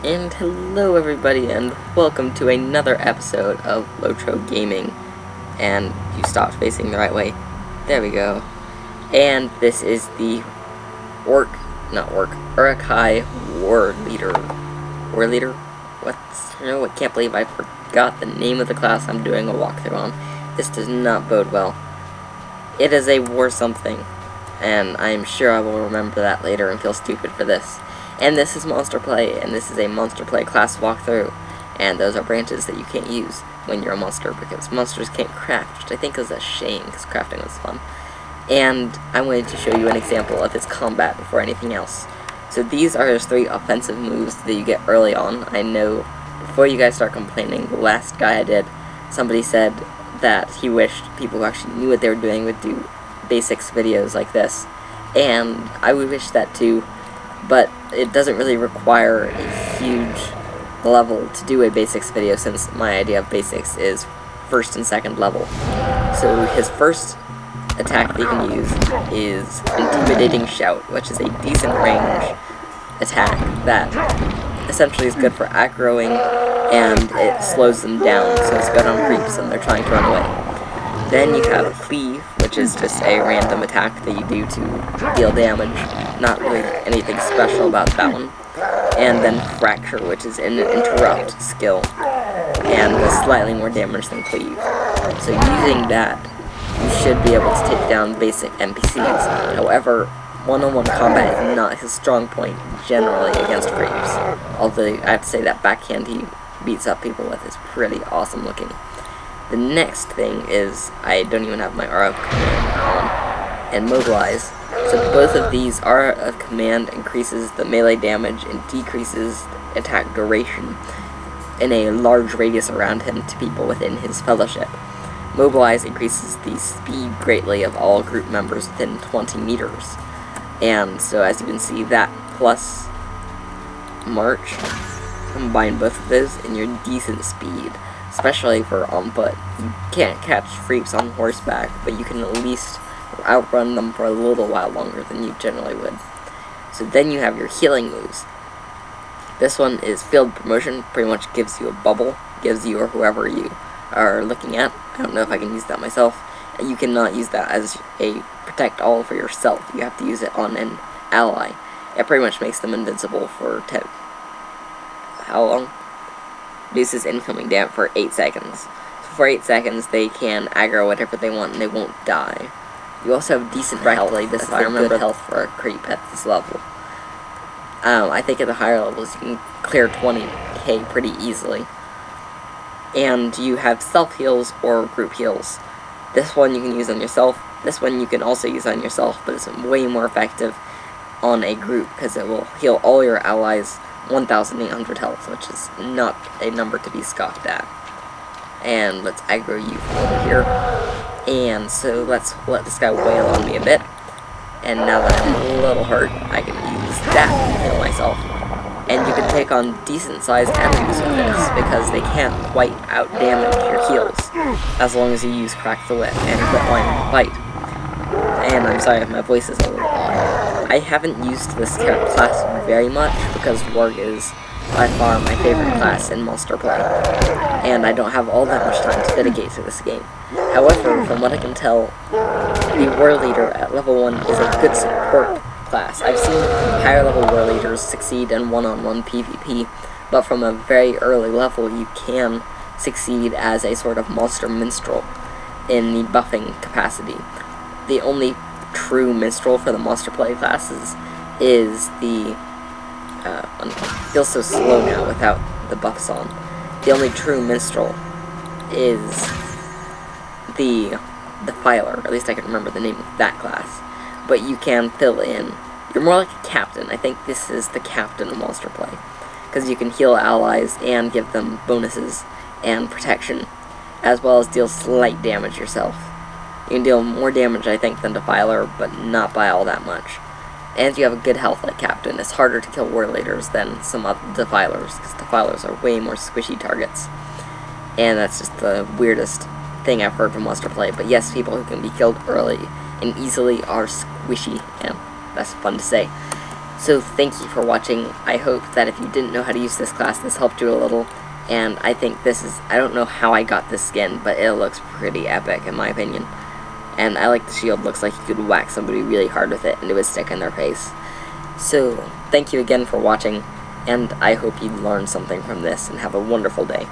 And hello everybody, and welcome to another episode of Lotro Gaming. And you stopped facing the right way. There we go. And this is the Uruk-hai Warleader. I can't believe I forgot the name of the class I'm doing a walkthrough on. This does not bode well. It is a war something, and I am sure I will remember that later and feel stupid for this. And this is Monster Play, and this is a Monster Play class walkthrough, and those are branches that you can't use when you're a monster, because monsters can't craft, which I think is a shame, because crafting was fun. And I'm going to show you an example of its combat before anything else. So these are his 3 offensive moves that you get early on. I know, before you guys start complaining, the last guy I did, somebody said that he wished people who actually knew what they were doing would do basics videos like this, and I would wish that too. But it doesn't really require a huge level to do a basics video, since my idea of basics is first and second level. So his first attack that you can use is Intimidating Shout, which is a decent range attack that essentially is good for aggroing, and it slows them down, so it's good on creeps and they're trying to run away. Then you have Cleave, which is just a random attack that you do to deal damage. Not really anything special about that one. And then Fracture, which is an interrupt skill, and does slightly more damage than Cleave. So using that, you should be able to take down basic NPCs. However, one-on-one combat is not his strong point generally against creeps. Although I have to say that backhand he beats up people with is pretty awesome looking. The next thing is, I don't even have my Aura of Command on, and Mobilize. So both of these, Aura of Command increases the melee damage and decreases attack duration in a large radius around him to people within his fellowship. Mobilize increases the speed greatly of all group members within 20 meters. And so as you can see, that plus March, combine both of those and you're decent speed. Especially for on foot. You can't catch creeps on horseback, but you can at least outrun them for a little while longer than you generally would. So then you have your healing moves. This one is Field Promotion, pretty much gives you a bubble, gives you or whoever you are looking at. I don't know if I can use that myself. You cannot use that as a protect all for yourself. You have to use it on an ally. It pretty much makes them invincible for how long? Reduces incoming damage for 8 seconds. So for 8 seconds, they can aggro whatever they want and they won't die. You also have decent health. This is a good health for a creep at this level. I think at the higher levels you can clear 20k pretty easily. And you have self-heals or group heals. This one you can use on yourself. This one you can also use on yourself, but it's way more effective on a group because it will heal all your allies 1,800 health, which is not a number to be scoffed at. And let's aggro you over here. And so let's let this guy wail on me a bit. And now that I'm a little hurt, I can use that to heal myself. And you can take on decent-sized enemies with this, because they can't quite out-damage your heals, as long as you use Crack the Whip and Quitline Bite. And I'm sorry if my voice is a little odd. I haven't used this class very much, because Warg is by far my favorite class in Monster Play, and I don't have all that much time to dedicate to this game. However, from what I can tell, the Warleader at level 1 is a good support class. I've seen higher level Warleaders succeed in one-on-one PvP, but from a very early level you can succeed as a sort of monster minstrel in the buffing capacity. The only true minstrel for the Monster Play classes is the feels so slow now without the buffs on. The only true minstrel is the Defiler, or at least I can remember the name of that class. But you can fill in. You're more like a captain. I think this is the captain of Monster Play, because you can heal allies and give them bonuses and protection, as well as deal slight damage yourself. You can deal more damage, I think, than Defiler, but not by all that much. And you have a good health like Captain. It's harder to kill Warleaders than some other Defilers, because Defilers are way more squishy targets. And that's just the weirdest thing I've heard from Monster Play. But yes, people who can be killed early and easily are squishy, and that's fun to say. So thank you for watching. I hope that if you didn't know how to use this class, this helped you a little. And I think this is, I don't know how I got this skin, but it looks pretty epic in my opinion. And I like the shield, looks like you could whack somebody really hard with it and it would stick in their face. So thank you again for watching, and I hope you learned something from this and have a wonderful day.